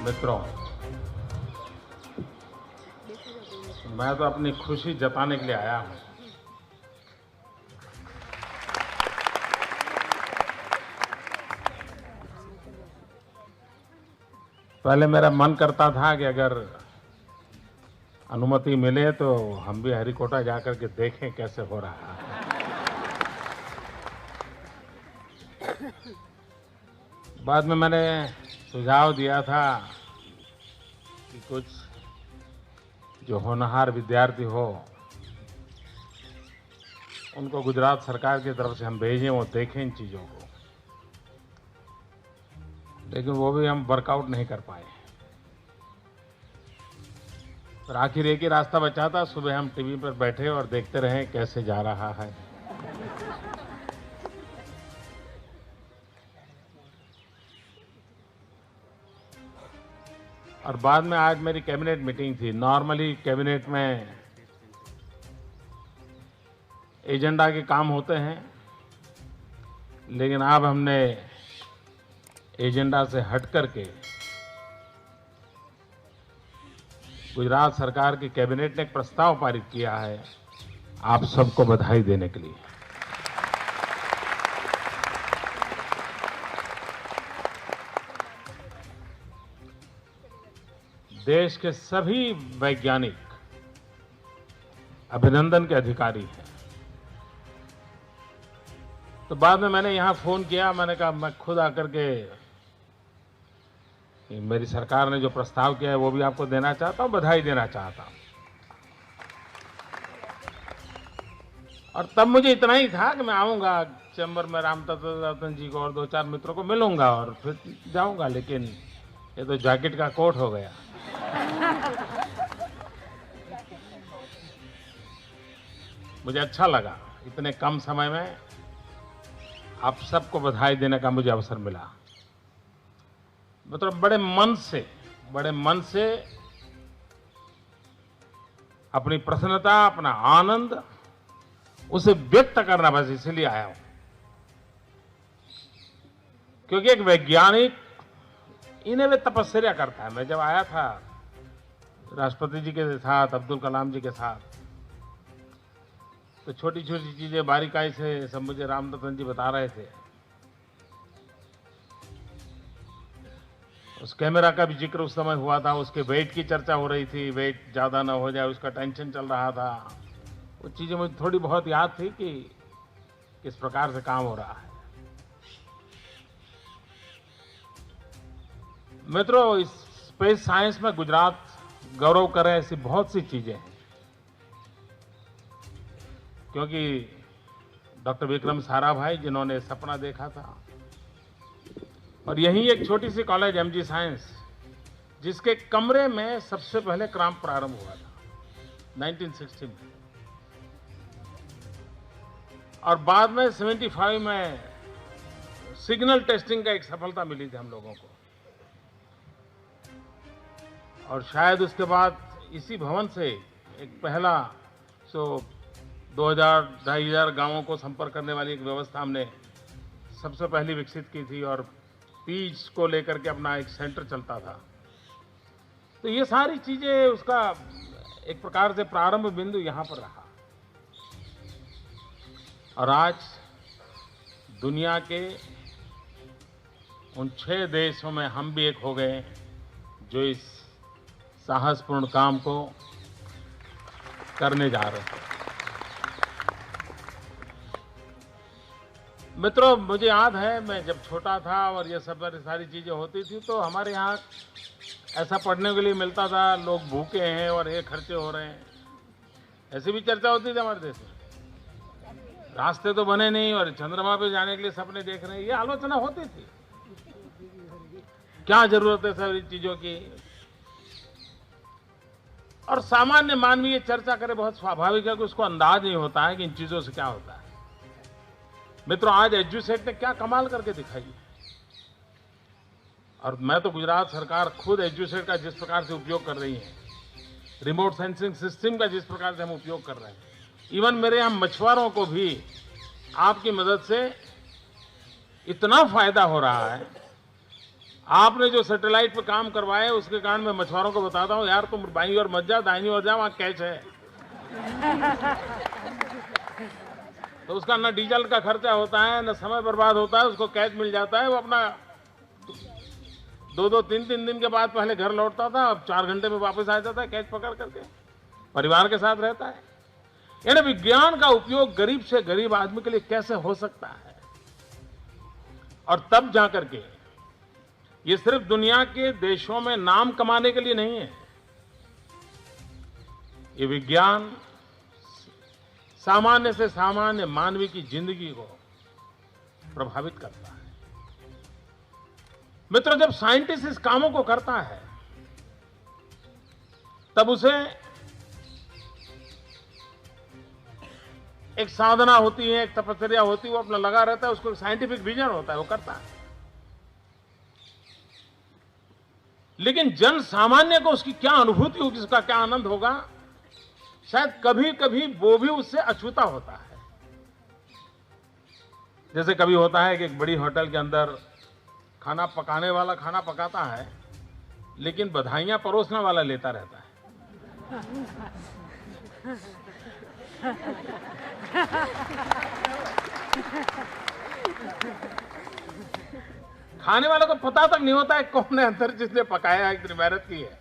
मित्रों, मैं तो अपनी खुशी जताने के लिए आया हूं। पहले मेरा मन करता था कि अगर अनुमति मिले तो हम भी हरिकोटा जाकर के देखें कैसे हो रहा है। बाद में मैंने सुझाव दिया था कि कुछ जो होनहार विद्यार्थी हो उनको गुजरात सरकार की तरफ से हम भेजें, वो देखें इन चीज़ों को, लेकिन वो भी हम वर्कआउट नहीं कर पाए। पर आखिर एक ही रास्ता बचा था, सुबह हम टीवी पर बैठे और देखते रहे कैसे जा रहा है। और बाद में आज मेरी कैबिनेट मीटिंग थी। नॉर्मली कैबिनेट में एजेंडा के काम होते हैं, लेकिन अब हमने एजेंडा से हट करके गुजरात सरकार की कैबिनेट ने एक प्रस्ताव पारित किया है आप सबको बधाई देने के लिए। देश के सभी वैज्ञानिक अभिनंदन के अधिकारी हैं। तो बाद में मैंने यहां फोन किया, मैंने कहा मैं खुद आकर के मेरी सरकार ने जो प्रस्ताव किया है वो भी आपको देना चाहता हूं, बधाई देना चाहता हूं। और तब मुझे इतना ही था कि मैं आऊंगा चैम्बर में, राम रतन जी को और दो चार मित्रों को मिलूंगा और फिर जाऊंगा, लेकिन ये तो जैकेट का कोट हो गया। मुझे अच्छा लगा इतने कम समय में आप सबको बधाई देने का मुझे अवसर मिला। मतलब बड़े मन से अपनी प्रसन्नता, अपना आनंद उसे व्यक्त करना, बस इसलिए आया हूं। क्योंकि एक वैज्ञानिक इन्हें वे तपस्या करता है। मैं जब आया था राष्ट्रपति जी के साथ, अब्दुल कलाम जी के साथ, तो छोटी छोटी चीजें बारीकाई से सब मुझे राम रतन जी बता रहे थे। उस कैमरा का भी जिक्र उस समय हुआ था, उसके वेट की चर्चा हो रही थी, वेट ज्यादा ना हो जाए उसका टेंशन चल रहा था। वो चीजें मुझे थोड़ी बहुत याद थी कि किस प्रकार से काम हो रहा है। मित्रों, इस स्पेस साइंस में गुजरात गौरव करे ऐसी बहुत सी चीजें हैं। क्योंकि डॉक्टर विक्रम साराभाई जिन्होंने सपना देखा था, और यही एक छोटी सी कॉलेज एमजी साइंस, जिसके कमरे में सबसे पहले काम प्रारंभ हुआ था 1960 में, और बाद में 75 में सिग्नल टेस्टिंग का एक सफलता मिली थी हम लोगों को। और शायद उसके बाद इसी भवन से एक पहला 2000-2500 गांवों को संपर्क करने वाली एक व्यवस्था हमने सबसे पहली विकसित की थी, और पीच को लेकर के अपना एक सेंटर चलता था। तो ये सारी चीजें उसका एक प्रकार से प्रारंभ बिंदु यहां पर रहा। और आज दुनिया के उन 6 देशों में हम भी एक हो गए जो इस साहसपूर्ण काम को करने जा रहे हैं। मित्रों, मुझे याद है मैं जब छोटा था और ये सब सारी चीजें होती थी, तो हमारे यहाँ ऐसा पढ़ने के लिए मिलता था, लोग भूखे हैं और ये खर्चे हो रहे हैं, ऐसी भी चर्चा होती थी हमारे देश में। रास्ते तो बने नहीं और चंद्रमा पे जाने के लिए सपने देख रहे हैं, ये आलोचना होती थी। क्या जरूरत है सारी चीजों की? और सामान्य मानवीय चर्चा करे, बहुत स्वाभाविक है कि उसको अंदाज नहीं होता है कि इन चीजों से क्या होता है। मित्रों, आज एजुसेट ने क्या कमाल करके दिखाई है। और मैं तो गुजरात सरकार खुद एजुसेट का जिस प्रकार से उपयोग कर रही है, रिमोट सेंसिंग सिस्टम का जिस प्रकार से हम उपयोग कर रहे हैं, इवन मेरे यहाँ मछुआरों को भी आपकी मदद से इतना फायदा हो रहा है। आपने जो सैटेलाइट पे काम करवाए उसके कारण मैं मछुआरों को बताता हूँ, यार तुम बाईं ओर मत जा, दाहिनी ओर जा, वहां कैच है। तो उसका न डीजल का खर्चा होता है, न समय बर्बाद होता है, उसको कैच मिल जाता है। वो अपना 2-2, 3-3 दिन के बाद पहले घर लौटता था, अब 4 घंटे में वापस आ जाता है कैच पकड़ करके, परिवार के साथ रहता है। यानी विज्ञान का उपयोग गरीब से गरीब आदमी के लिए कैसे हो सकता है, और तब जाकर के ये सिर्फ दुनिया के देशों में नाम कमाने के लिए नहीं है। ये विज्ञान सामान्य से सामान्य मानवी की जिंदगी को प्रभावित करता है। मित्रों, जब साइंटिस्ट इस कामों को करता है तब उसे एक साधना होती है, एक तपस्या होती है, वो अपना लगा रहता है, उसको साइंटिफिक विजन होता है, वो करता है। लेकिन जन सामान्य को उसकी क्या अनुभूति होगी, उसका क्या आनंद होगा, शायद कभी कभी वो भी उससे अछूता होता है। जैसे कभी होता है कि एक बड़ी होटल के अंदर खाना पकाने वाला खाना पकाता है, लेकिन बधाइयां परोसने वाला लेता रहता है। खाने वालों को पता तक नहीं होता है कौन है अंदर जिसने पकाया है, इतनी मेहनत की है।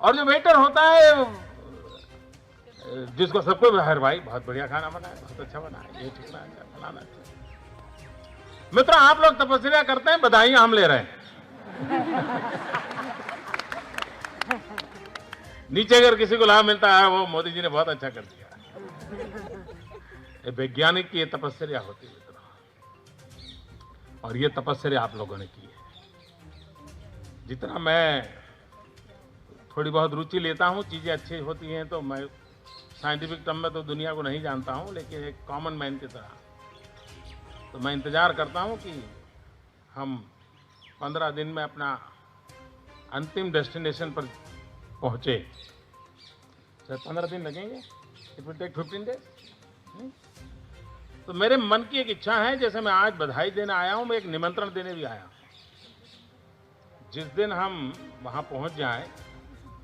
और जो वेटर होता है, जिसको सबको बाहर, भाई बहुत बढ़िया खाना बना है, बहुत अच्छा बना है, ये ठीक है, बनाना अच्छा। मित्र, आप लोग तपस्या करते हैं, बधाइयां हम ले रहे हैं। नीचे अगर किसी को लाभ मिलता है, वो मोदी जी ने बहुत अच्छा कर दिया। वैज्ञानिक की ये तपस्या होती है, और ये तपस्या आप लोगों ने की है। जितना मैं थोड़ी बहुत रुचि लेता हूं, चीजें अच्छी होती हैं, तो मैं साइंटिफिक टर्म में तो दुनिया को नहीं जानता हूं, लेकिन एक कॉमन मैन की तरह तो मैं इंतजार करता हूं कि हम 15 दिन में अपना अंतिम डेस्टिनेशन पर पहुंचे। शायद 15 दिन लगेंगे, इट विल टेक 15 डेज। तो मेरे मन की एक इच्छा है, जैसे मैं आज बधाई देने आया हूं, मैं एक निमंत्रण देने भी आया हूं। जिस दिन हम वहां पहुंच जाएं,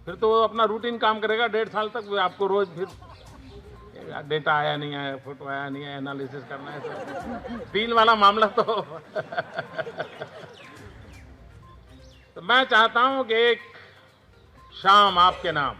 फिर तो वो अपना रूटीन काम करेगा 1.5 साल तक। आपको रोज फिर डेटा आया नहीं आया, फोटो आया नहीं आया, एनालिसिस करना है, सब डील वाला मामला तो मैं चाहता हूं कि एक शाम आपके नाम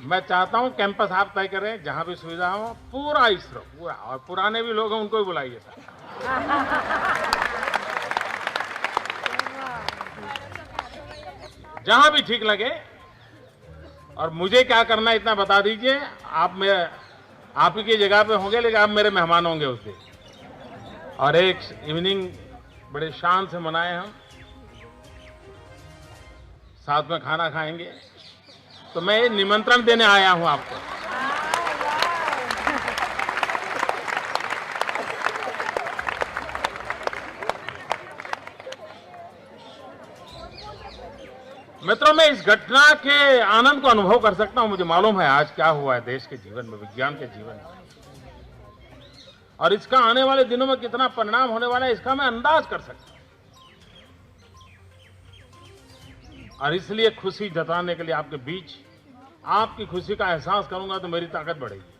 मैं चाहता हूं कैंपस आप तय करें, जहां भी सुविधा हो, पूरा इसरो पूरा, और पुराने भी लोग हैं उनको भी बुलाइए सर। जहां भी ठीक लगे। और मुझे क्या करना है इतना बता दीजिए। आप ही की जगह पे होंगे, लेकिन आप मेरे मेहमान होंगे उस दिन, और एक इवनिंग बड़े शान से मनाए, हम साथ में खाना खाएंगे। तो मैं ये निमंत्रण देने आया हूं आपको। मित्रों, मैं इस घटना के आनंद को अनुभव कर सकता हूं। मुझे मालूम है आज क्या हुआ है देश के जीवन में, विज्ञान के जीवन में, और इसका आने वाले दिनों में कितना परिणाम होने वाला है, इसका मैं अंदाज कर सकता हूं। और इसलिए खुशी जताने के लिए आपके बीच आपकी खुशी का एहसास करूंगा तो मेरी ताकत बढ़ेगी।